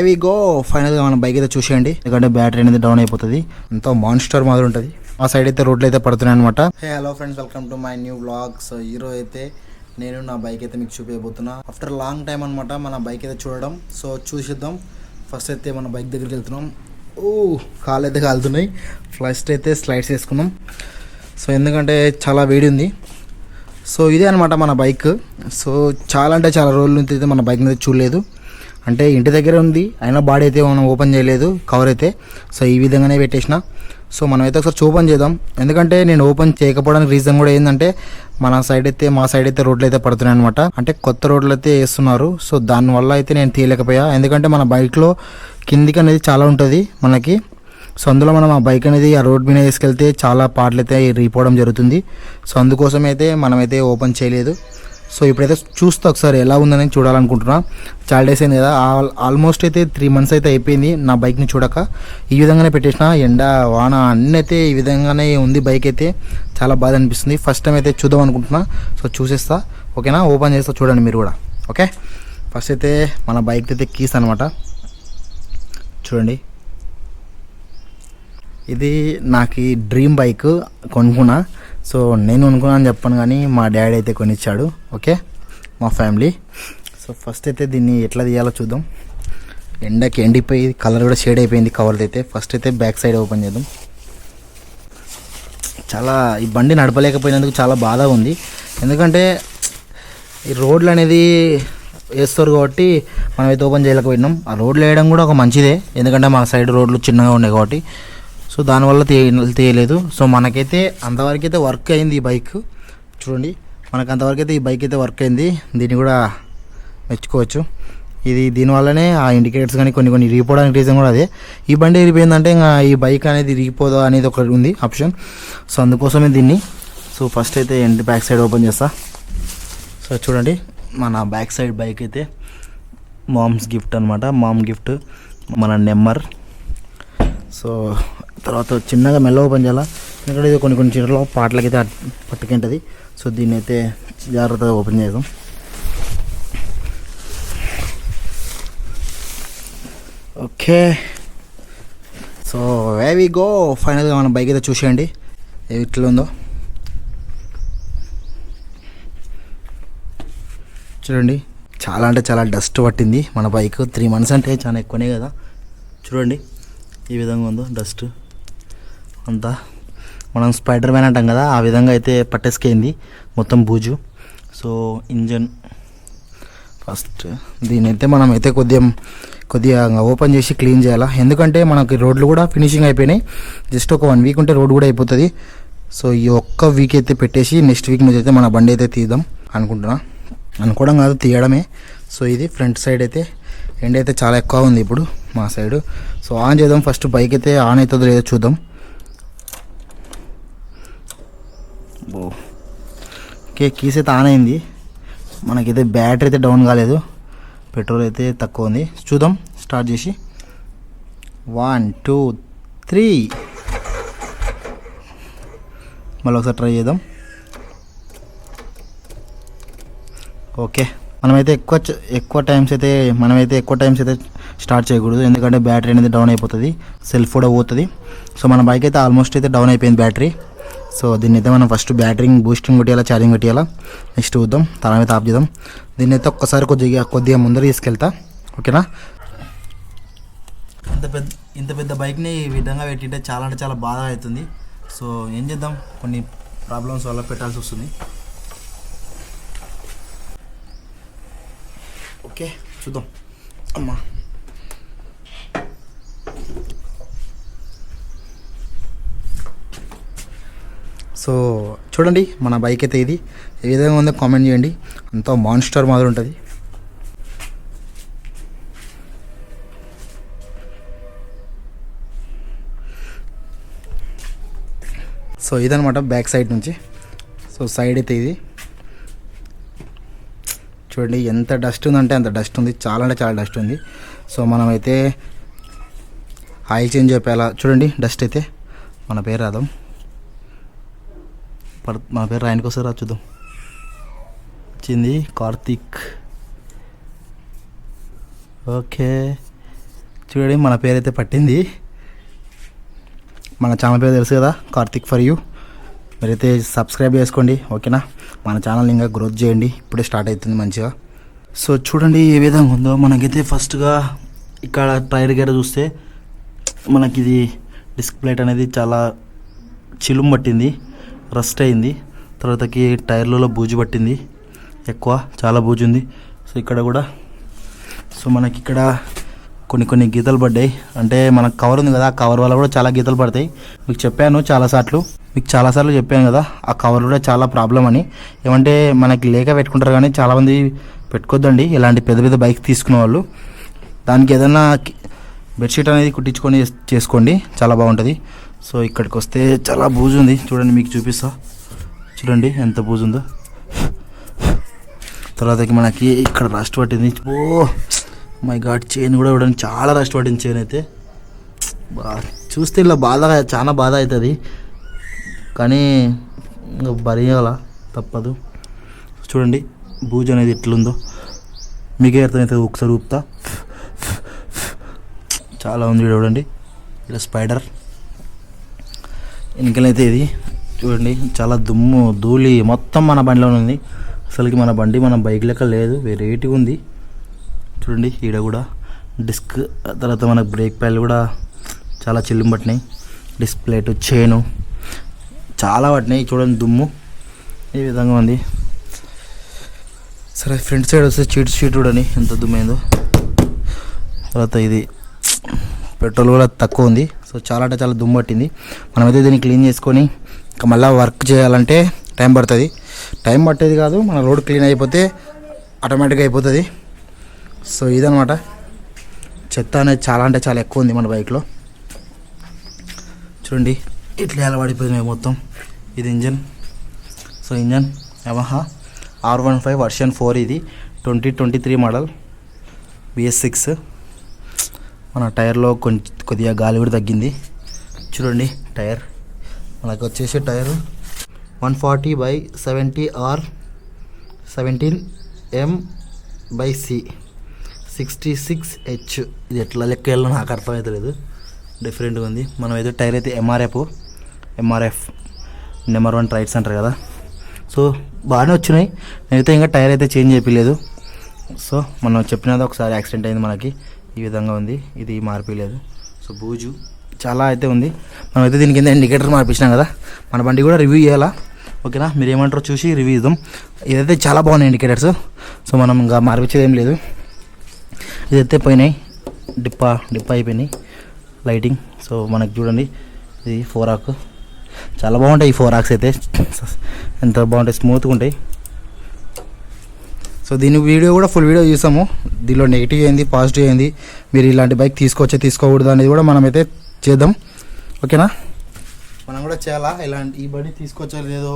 We go ఫైనల్గా మన bike అయితే చూసేయండి, ఎందుకంటే బ్యాటరీ అనేది డౌన్ అయిపోతుంది. ఎంతో మాన్స్టర్ మాదిరి ఉంటుంది. ఆ సైడ్ అయితే రోడ్లు అయితే పడుతున్నాయి అనమాట. Hello friends, welcome to my new vlog. So ఈరోజు అయితే నేను నా బైక్ అయితే మీకు చూపించబోతున్నా. ఆఫ్టర్ లాంగ్ టైం అనమాట మన బైక్ అయితే చూడడం. సో చూసిద్దాం. ఫస్ట్ అయితే మన బైక్ దగ్గరికి వెళ్తున్నాం. కాళ్ళు అయితే కాలుతున్నాయి. ఫస్ట్ అయితే స్లైడ్స్ వేసుకున్నాం. సో ఎందుకంటే చాలా వేడి ఉంది. సో ఇదే అనమాట మన బైక్. సో చాలా అంటే చాలా రోజుల నుంచి అయితే మన బైక్ మీద చూడలేదు. అంటే ఇంటి దగ్గర ఉంది, అయినా బాడీ అయితే మనం ఓపెన్ చేయలేదు, కవర్ అయితే. సో ఈ విధంగానే పెట్టేసిన. సో మనం అయితే ఒకసారి ఓపెన్ చేద్దాం. ఎందుకంటే నేను ఓపెన్ చేయకపోవడానికి రీజన్ కూడా ఏంటంటే మా సైడ్ అయితే రోడ్లు అయితే పడుతున్నాయి అనమాట. అంటే కొత్త రోడ్లు అయితే వేస్తున్నారు. సో దానివల్ల అయితే నేను తీయలేకపోయా. ఎందుకంటే మన బైక్లో కిందికి అనేది చాలా ఉంటుంది మనకి. సో అందులో మనం ఆ బైక్ అనేది ఆ రోడ్ మీద తీసుకెళ్తే చాలా పార్ట్లు అయితే రీపోవడం జరుగుతుంది. సో అందుకోసం అయితే మనమైతే ఓపెన్ చేయలేదు. సో ఇప్పుడైతే చూస్తే ఒకసారి ఎలా ఉందని చూడాలనుకుంటున్నా. చాలా డేస్ అయింది కదా, ఆల్మోస్ట్ అయితే 3 months అయితే అయిపోయింది నా బైక్ని చూడక. ఈ విధంగానే పెట్టేసిన, ఎండ వాన అన్నీ అయితే ఈ విధంగానే ఉంది. బైక్ అయితే చాలా బాధ అనిపిస్తుంది. ఫస్ట్ టైం అయితే చూద్దాం అనుకుంటున్నా. సో చూసేస్తా, ఓకేనా? ఓపెన్ చేస్తా, చూడండి మీరు కూడా. ఓకే, ఫస్ట్ అయితే మన బైక్ అయితే కీస్ అనమాట. చూడండి, ఇది నాకు డ్రీమ్ బైక్ కొనుక్కున్నా. సో నేను కొనుక్కున్నా అని చెప్పాను, కానీ మా డాడీ అయితే కొనిచ్చాడు. ఓకే, మా ఫ్యామిలీ. సో ఫస్ట్ అయితే దీన్ని ఎట్లా తీయాలో చూద్దాం. ఎండకి ఎండిపోయి కలర్ కూడా షేడ్ అయిపోయింది కవర్ అయితే. ఫస్ట్ అయితే బ్యాక్ సైడ్ ఓపెన్ చేద్దాం. చాలా ఈ బండి నడపలేకపోయినందుకు చాలా బాధ ఉంది. ఎందుకంటే ఈ రోడ్లు అనేది వేస్తారు కాబట్టి మనమైతే ఓపెన్ చేయలేకపోయినాం. ఆ రోడ్లు వేయడం కూడా ఒక మంచిదే, ఎందుకంటే మా సైడ్ రోడ్లు చిన్నగా ఉన్నాయి కాబట్టి. సో దానివల్ల తీయలేదు. సో మనకైతే అంతవరకు అయితే వర్క్ అయింది ఈ బైక్. చూడండి, మనకు అంతవరకు అయితే ఈ బైక్ అయితే వర్క్ అయింది. దీన్ని కూడా మెచ్చుకోవచ్చు. ఇది దీనివల్లనే ఆ ఇండికేటర్స్ కానీ కొన్ని ఇరిగిపోవడానికి రీజన్ కూడా అదే. ఈ బండి ఇరిగిపోయిందంటే ఇంకా ఈ బైక్ అనేది ఇరిగిపోదా అనేది ఒకటి ఉంది ఆప్షన్. సో అందుకోసమే దీన్ని. సో ఫస్ట్ అయితే బ్యాక్ సైడ్ ఓపెన్ చేస్తా. సో చూడండి, మన బ్యాక్ సైడ్ బైక్ అయితే మామ్స్ గిఫ్ట్ అనమాట. మామ్ గిఫ్ట్ మన నెంబర్. సో తర్వాత చిన్నగా మెల్ల ఓపెన్ చేయాలా, ఎందుకంటే ఇది కొన్ని చీరలో పాటలకైతే పట్టుకుంటుంది. సో దీన్ని అయితే జాగ్రత్తగా ఓపెన్ చేద్దాం. ఓకే, సో వి గో ఫైనల్గా మన బైక్ అయితే చూసేయండి ఎట్లా ఉందో. చూడండి, చాలా అంటే చాలా డస్ట్ పట్టింది మన బైక్. 3 months అంటే చాలా ఎక్కువనే కదా. చూడండి ఈ విధంగా ఉందో డస్ట్ అంతా. మనం స్పైడర్ మ్యాన్ అంటాం కదా, ఆ విధంగా అయితే పట్టేసుకైంది మొత్తం బూజు. సో ఇంజన్ ఫస్ట్ దీనైతే మనం అయితే కొద్దిగా ఓపెన్ చేసి క్లీన్ చేయాలా. ఎందుకంటే మనకి రోడ్లు కూడా ఫినిషింగ్ అయిపోయినాయి. జస్ట్ ఒక 1 week ఉంటే రోడ్ కూడా అయిపోతుంది. సో ఈ ఒక్క వీక్ అయితే పెట్టేసి నెక్స్ట్ వీక్ నుంచి అయితే మన బండి అయితే తీద్దాం అనుకోవడం కాదు, తీయడమే. సో ఇది ఫ్రంట్ సైడ్ అయితే ఎండ్ అయితే చాలా ఎక్కువ ఉంది ఇప్పుడు మా సైడు. సో ఆన్ చేద్దాం. ఫస్ట్ బైక్ అయితే ఆన్ అవుతుందో లేదో చూద్దాం. ఓకే, కీస్ అయితే ఆన్ అయింది. మనకైతే బ్యాటరీ అయితే డౌన్ కాలేదు, పెట్రోల్ అయితే తక్కువ ఉంది. చూద్దాం స్టార్ట్ చేసి. 1 2 3 మళ్ళీ ఒకసారి ట్రై చేద్దాం. ఓకే, మనమైతే ఎక్కువ టైమ్స్ అయితే స్టార్ట్ చేయకూడదు, ఎందుకంటే బ్యాటరీ అనేది డౌన్ అయిపోతుంది, సెల్ఫ్ కూడా పోతుంది. సో మన బైక్ అయితే ఆల్మోస్ట్ అయితే డౌన్ అయిపోయింది బ్యాటరీ. సో దీన్ని అయితే మనం ఫస్ట్ బ్యాటరీ బూస్టింగ్ పెట్టేయాలా, ఛార్జింగ్ పెట్టేయాలా. నెక్స్ట్ చూద్దాం, తర్వాత ఆఫ్ చేద్దాం. దీన్ని అయితే ఒక్కసారి కొద్దిగా ముందర తీసుకెళ్తా, ఓకేనా? ఇంత పెద్ద బైక్ని ఈ విధంగా పెట్టింటే చాలా అంటే చాలా బాధ అవుతుంది. సో ఏం చేద్దాం, కొన్ని ప్రాబ్లమ్స్ వల్ల పెట్టాల్సి వస్తుంది. ఓకే, చూద్దాం. అమ్మా, సో చూడండి మన బైక్ అయితే ఇది ఏ విధంగా ఉందో కామెంట్ చేయండి. అంతా మాన్స్టర్ మాదిరి ఉంటుంది. సో ఇదనమాట బ్యాక్ సైడ్ నుంచి. సో సైడ్ అయితే ఇది చూడండి, ఎంత డస్ట్ ఉందంటే అంత డస్ట్ ఉంది, చాలా అంటే చాలా డస్ట్ ఉంది. సో మనమైతే ఆయిల్ చేంజ్ చెప్పేలా. చూడండి డస్ట్ అయితే మన పేరు రాదాం, మన పేరు రాయనికి వస్తే రా చూద్దాం. వచ్చింది కార్తీక్. ఓకే, చూడండి మన పేరైతే పట్టింది. మన ఛానల్ పేరు తెలుసు కదా, కార్తిక్ ఫర్ యూ. మీరైతే సబ్స్క్రైబ్ చేసుకోండి ఓకేనా. మన ఛానల్ ఇంకా గ్రోత్ చేయండి, ఇప్పుడే స్టార్ట్ అవుతుంది మంచిగా. సో చూడండి ఏ విధంగా ఉందో. మనకైతే ఫస్ట్గా ఇక్కడ టైర్ గేర చూస్తే మనకి ఇది డిస్క్ ప్లేట్ అనేది చాలా చిలుం పట్టింది, రస్ట్ అయింది. తర్వాతకి టైర్లలో బూజు పట్టింది, ఎక్కువ చాలా బూజు ఉంది. సో ఇక్కడ కూడా సో మనకి ఇక్కడ కొన్ని గీతలు పడ్డాయి. అంటే మనకు కవర్ ఉంది కదా, ఆ కవర్ వల్ల కూడా చాలా గీతలు పడతాయి. మీకు చాలాసార్లు చెప్పాను కదా, ఆ కవర్ కూడా చాలా ప్రాబ్లం అని. ఏమంటే మనకి లేక పెట్టుకుంటారు కానీ చాలామంది పెట్టుకోద్దండి ఇలాంటి పెద్ద పెద్ద బైక్ తీసుకునే వాళ్ళు. దానికి ఏదైనా బెడ్షీట్ అనేది కుట్టించుకొని చేసుకోండి, చాలా బాగుంటుంది. సో ఇక్కడికి వస్తే చాలా బూజు ఉంది చూడండి, మీకు చూపిస్తా. చూడండి ఎంత బూజు ఉందో. తర్వాతకి మనకి ఇక్కడ రస్ట్ పట్టింది. ఓ మై గాడ్, చైన్ కూడా ఇవ్వడానికి చాలా రస్ట్ పట్టింది. చైన్ అయితే చూస్తే ఇలా చాలా బాధ అవుతుంది, కానీ ఇంకా భరించాల తప్పదు. చూడండి బూజు అనేది ఎట్లుందో మీకే అర్థమవుతుంది. ఒకసారి ఊపుతా, చాలా ఉంది చూడండి. ఇలా స్పైడర్ వెనకలైతే ఇది చూడండి, చాలా దుమ్ము ధూళి మొత్తం మన బండిలోనే ఉంది. అసలుకి మన బండి మన బైక్ లెక్క లేదు, వెరైటీగా ఉంది. చూడండి ఈడ కూడా డిస్క్, తర్వాత మనకు బ్రేక్ ప్యాడ్లు కూడా చాలా చిల్లుం పట్టినాయి. డిస్క్ ప్లేట్, చైను చాలా పట్టినాయి. చూడండి దుమ్ము ఈ విధంగా ఉంది. సరే ఫ్రంట్ సైడ్ వస్తే షీట్ చూడండి ఎంత దుమ్మైందో. తర్వాత ఇది పెట్రోల్ కూడా తక్కువ ఉంది. సో చాలా అంటే చాలా దుమ్ము పట్టింది. మనమైతే దీన్ని క్లీన్ చేసుకొని ఇంకా మళ్ళీ వర్క్ చేయాలంటే టైం పడుతుంది. టైం పట్టేది కాదు, మన రోడ్ క్లీన్ అయిపోతే ఆటోమేటిక్గా అయిపోతుంది. సో ఇదనమాట. చెత్త అనేది చాలా అంటే చాలా ఎక్కువ ఉంది మన బైక్లో. చూడండి ఇట్లా ఎలా పడిపోయింది మొత్తం. ఇది engine. So engine Yamaha R15 version 4, ఇది 2023 మోడల్ BS6. మన టైర్లో కొద్దిగా గాలి కూడా తగ్గింది. చూడండి టైర్ మనకు వచ్చేసి టైర్ 140/70 R 17M/C 66H. ఇది ఎట్లా లెక్క వెళ్ళో నాకు అర్థమవుతలేదు, డిఫరెంట్గా ఉంది. మనం అయితే టైర్ అయితే ఎంఆర్ఎఫ్ నెంబర్ 1 టైర్స్ అంటారు కదా. సో బాగానే వచ్చినాయి. నేనైతే ఇంకా టైర్ అయితే చేంజ్ చేయలేదు. సో మనం చెప్పినది ఒకసారి యాక్సిడెంట్ అయింది మనకి, ఈ విధంగా ఉంది. ఇది మార్పిలేదు. సో బూజు చాలా అయితే ఉంది. మనమైతే దీని కింద ఇండికేటర్ మార్పించినాం కదా, మన బండి కూడా రివ్యూ చేయాలా ఓకేనా. మీరు ఏమంటారో చూసి రివ్యూ ఇద్దాం. ఇదైతే చాలా బాగున్నాయి ఇండికేటర్స్. సో మనం ఇంకా మార్పించేది ఏం లేదు. ఇదైతే పోయినాయి, డిప్ప అయిపోయినాయి లైటింగ్. సో మనకి చూడండి ఇది 4 ఆక్, చాలా బాగుంటాయి ఈ 4 ఆక్స్ అయితే, ఎంత బాగుంటాయి, స్మూత్గా ఉంటాయి. సో దీని వీడియో కూడా ఫుల్ వీడియో చూసాము. దీనిలో నెగిటివ్ ఏంది పాజిటివ్ ఏంది, మీరు ఇలాంటి బైక్ తీసుకోకూడదు అనేది కూడా మనమైతే చేద్దాం ఓకేనా. మనం కూడా చేయాలా, ఇలాంటి ఈ బండి తీసుకొచ్చా లేదో,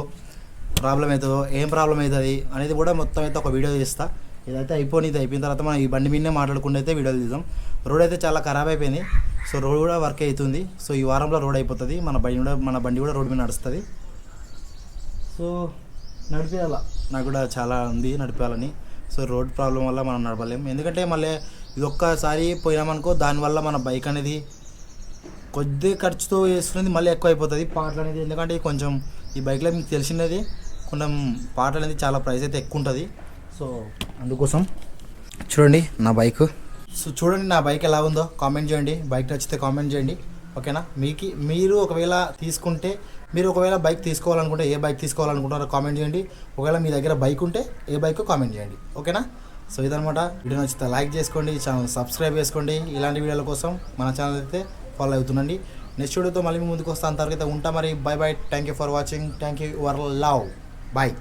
ప్రాబ్లం అవుతుందో, ఏం ప్రాబ్లం అవుతుంది అనేది కూడా మొత్తం అయితే ఒక వీడియో తీస్తా. ఇదైతే అయిపోయిన తర్వాత మనం ఈ బండి మీదనే మాట్లాడుకుంటూ అయితే వీడియోలు తీద్దాం. రోడ్ అయితే చాలా ఖరాబ్ అయిపోయింది. సో రోడ్ కూడా వర్క్ అవుతుంది. సో ఈ వారంలో రోడ్ అయిపోతుంది, మన బండి కూడా రోడ్ మీద నడుస్తుంది. సో నడిపేయాల, నాకు కూడా చాలా ఉంది నడిపేయాలని. సో రోడ్ ప్రాబ్లం వల్ల మనం నడపలేము, ఎందుకంటే మళ్ళీ ఇది ఒక్కసారి పోయినామనుకో దానివల్ల మన బైక్ అనేది కొద్ది ఖర్చుతో వేసుకునేది మళ్ళీ ఎక్కువ అయిపోతుంది పాటలు అనేది. ఎందుకంటే కొంచెం ఈ బైక్లో మీకు తెలిసినది కొంచెం పాటలు అనేది చాలా ప్రైస్ అయితే ఎక్కువ ఉంటుంది. సో అందుకోసం చూడండి నా బైక్. సో చూడండి నా బైక్ ఎలా ఉందో కామెంట్ చేయండి. బైక్ నచ్చితే కామెంట్ చేయండి ఓకేనా. మీరు ఒకవేళ బైక్ తీసుకోవాలనుకుంటే ఏ బైక్ తీసుకోవాలనుకుంటారో కామెంట్ చేయండి. ఒకవేళ మీ దగ్గర బైక్ ఉంటే ఏ బైక్ కామెంట్ చేయండి ఓకేనా. సో ఇదనమాట. వీడియో నచ్చితే లైక్ చేసుకోండి, ఛానల్ సబ్స్క్రైబ్ చేసుకోండి. ఇలాంటి వీడియోల కోసం మన ఛానల్ అయితే ఫాలో అవుతుండండి. నెక్స్ట్ వీడియోతో మళ్ళీ ముందుకు వస్తాను. అంతవరకు అయితే ఉంటా మరి. Bye. Thank you for watching. Thank you your love. Bye.